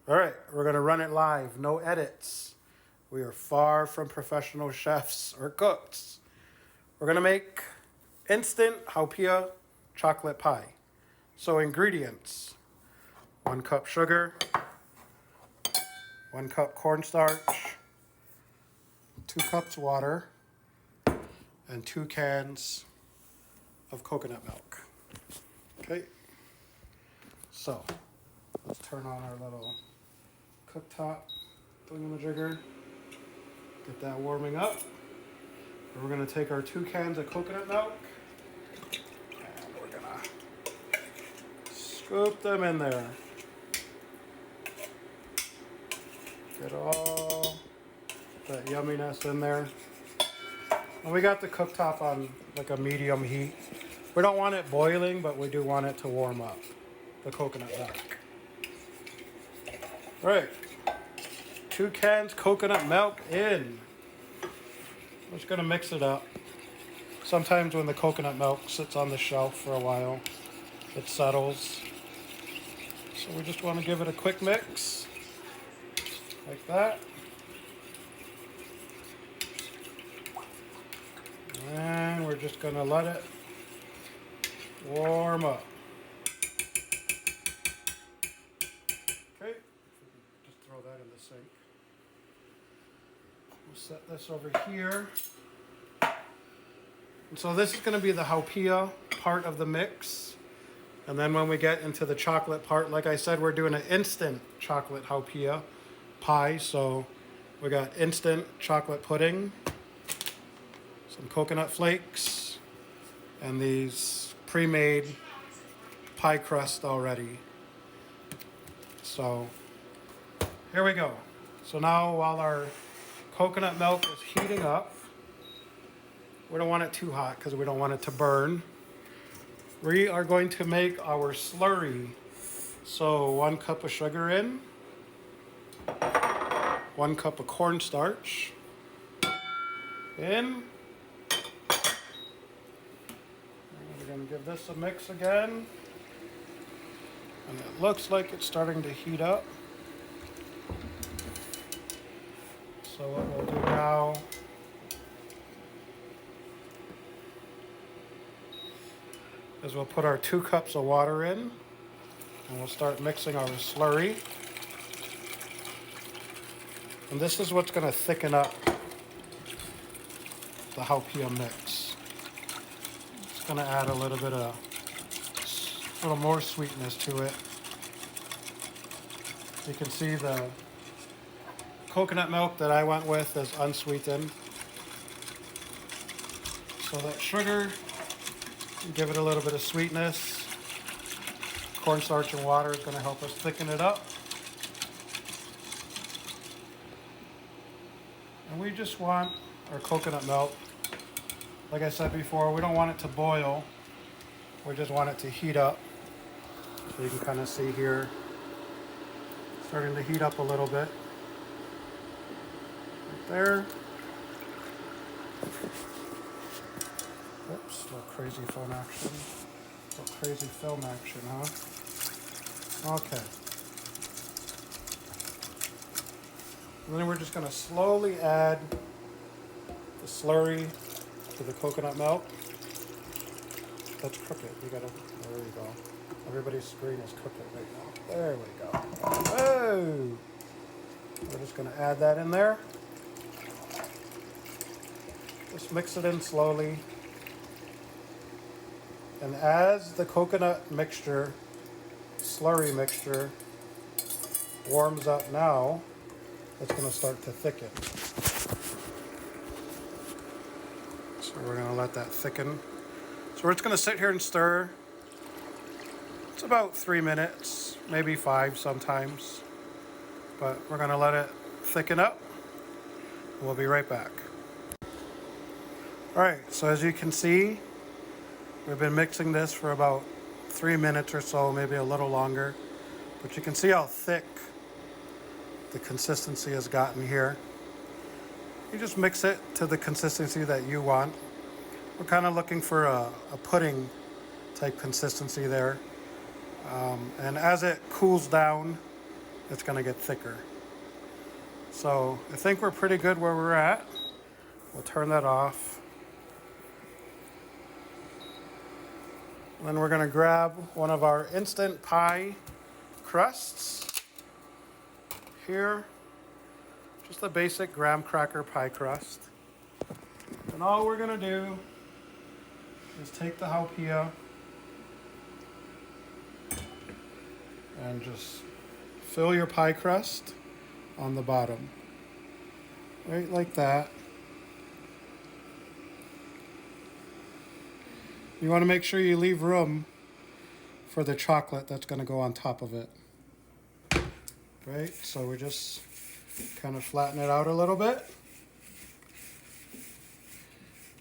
All right, we're gonna run it live, no edits. We are far from professional chefs or cooks. We're gonna make instant Haupia chocolate pie. So ingredients, 1 cup sugar, 1 cup cornstarch, 2 cups water, and 2 cans of coconut milk. Okay, so let's turn on our little cooktop thingamajigger, get that warming up. And we're gonna take our 2 cans of coconut milk and we're gonna scoop them in there. Get all that yumminess in there. And we got the cooktop on like a medium heat. We don't want it boiling, but we do want it to warm up the coconut milk. All right, 2 cans coconut milk in. I'm just gonna mix it up. Sometimes when the coconut milk sits on the shelf for a while, it settles. So we just want to give it a quick mix, like that. And we're just gonna let it warm up. Okay, just throw that in the sink. We'll set this over here. And so this is gonna be the Haupia part of the mix. And then when we get into the chocolate part, like I said, we're doing an instant chocolate Haupia pie. So we got instant chocolate pudding, some coconut flakes, and these pre-made pie crust already. So here we go. So now while our coconut milk is heating up, we don't want it too hot because we don't want it to burn. We are going to make our slurry. So 1 cup of sugar in, 1 cup of cornstarch in. We're going to give this a mix again. And it looks like it's starting to heat up. So what we'll do now is we'll put our 2 cups of water in and we'll start mixing our slurry. And this is what's going to thicken up the Haupia mix. It's going to add a little more sweetness to it. You can see the coconut milk that I went with is unsweetened. So that sugar, give it a little bit of sweetness. Cornstarch and water is going to help us thicken it up. And we just want our coconut milk, like I said before, we don't want it to boil. We just want it to heat up. So you can kind of see here, starting to heat up a little bit. Right there. Oops, a little crazy phone action. A little crazy film action, huh? Okay. And then we're just going to slowly add the slurry to the coconut milk. Let's cook it. There you go. Everybody's screen is cooking right now. There we go. Oh! We're just going to add that in there. Just mix it in slowly. And as the coconut mixture, slurry mixture, warms up now, it's going to start to thicken. So we're going to let that thicken. So we're just going to sit here and stir. It's about 3 minutes, maybe 5 sometimes. But we're going to let it thicken up. We'll be right back. All right, so as you can see, we've been mixing this for about 3 minutes or so, maybe a little longer. But you can see how thick the consistency has gotten here. You just mix it to the consistency that you want. We're kind of looking for a pudding type consistency there. And as it cools down, it's going to get thicker. So I think we're pretty good where we're at. We'll turn that off. Then we're going to grab one of our instant pie crusts here. Just a basic graham cracker pie crust. And all we're going to do is take the Haupia and just fill your pie crust on the bottom. Right like that. You want to make sure you leave room for the chocolate that's going to go on top of it. Right? So we're just kind of flatten it out a little bit.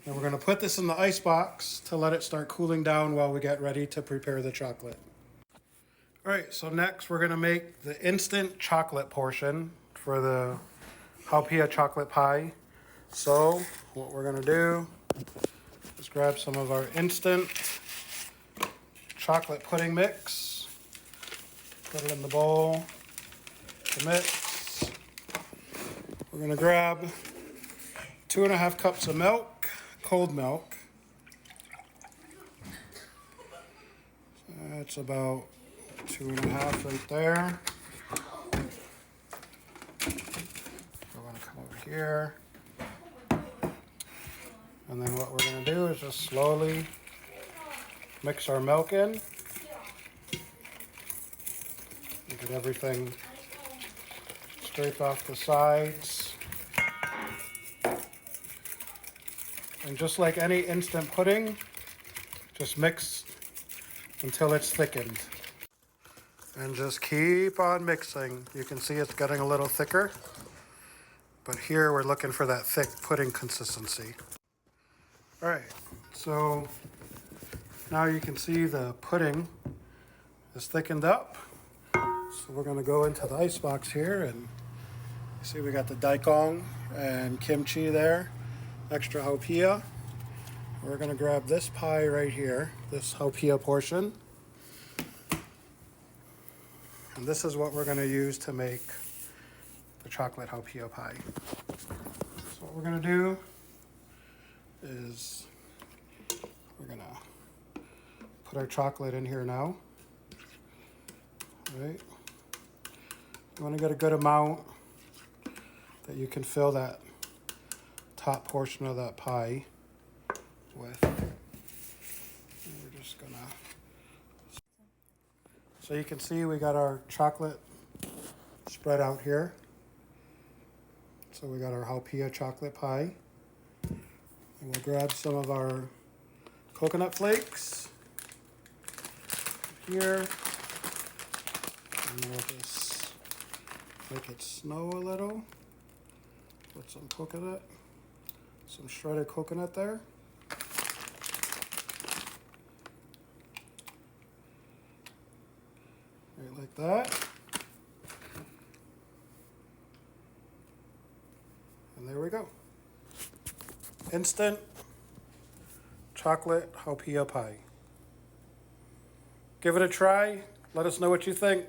And we're going to put this in the ice box to let it start cooling down while we get ready to prepare the chocolate. All right, so next we're going to make the instant chocolate portion for the Haupia Chocolate Pie. So what we're going to do is grab some of our instant chocolate pudding mix, put it in the bowl to mix. We're going to grab 2.5 cups of milk, cold milk. That's about 2.5 right there. We're going to come over here. And then what we're going to do is just slowly mix our milk in. Get everything scrape off the sides. And just like any instant pudding, just mix until it's thickened. And just keep on mixing. You can see it's getting a little thicker, but here we're looking for that thick pudding consistency. All right, so now you can see the pudding is thickened up. So we're gonna go into the ice box here, and you see we got the daikon and kimchi there, extra Haupia. We're gonna grab this pie right here, this Haupia portion. And this is what we're gonna use to make the chocolate Haupia pie. So what we're gonna do is we're gonna put our chocolate in here now. All right. You want to get a good amount that you can fill that top portion of that pie with. And we're just gonna. So you can see we got our chocolate spread out here. So we got our Haupia chocolate pie. And we'll grab some of our coconut flakes here. And we'll just make it snow a little. Put some coconut, some shredded coconut there. Right like that. And there we go. Instant chocolate Haupia pie. Give it a try. Let us know what you think.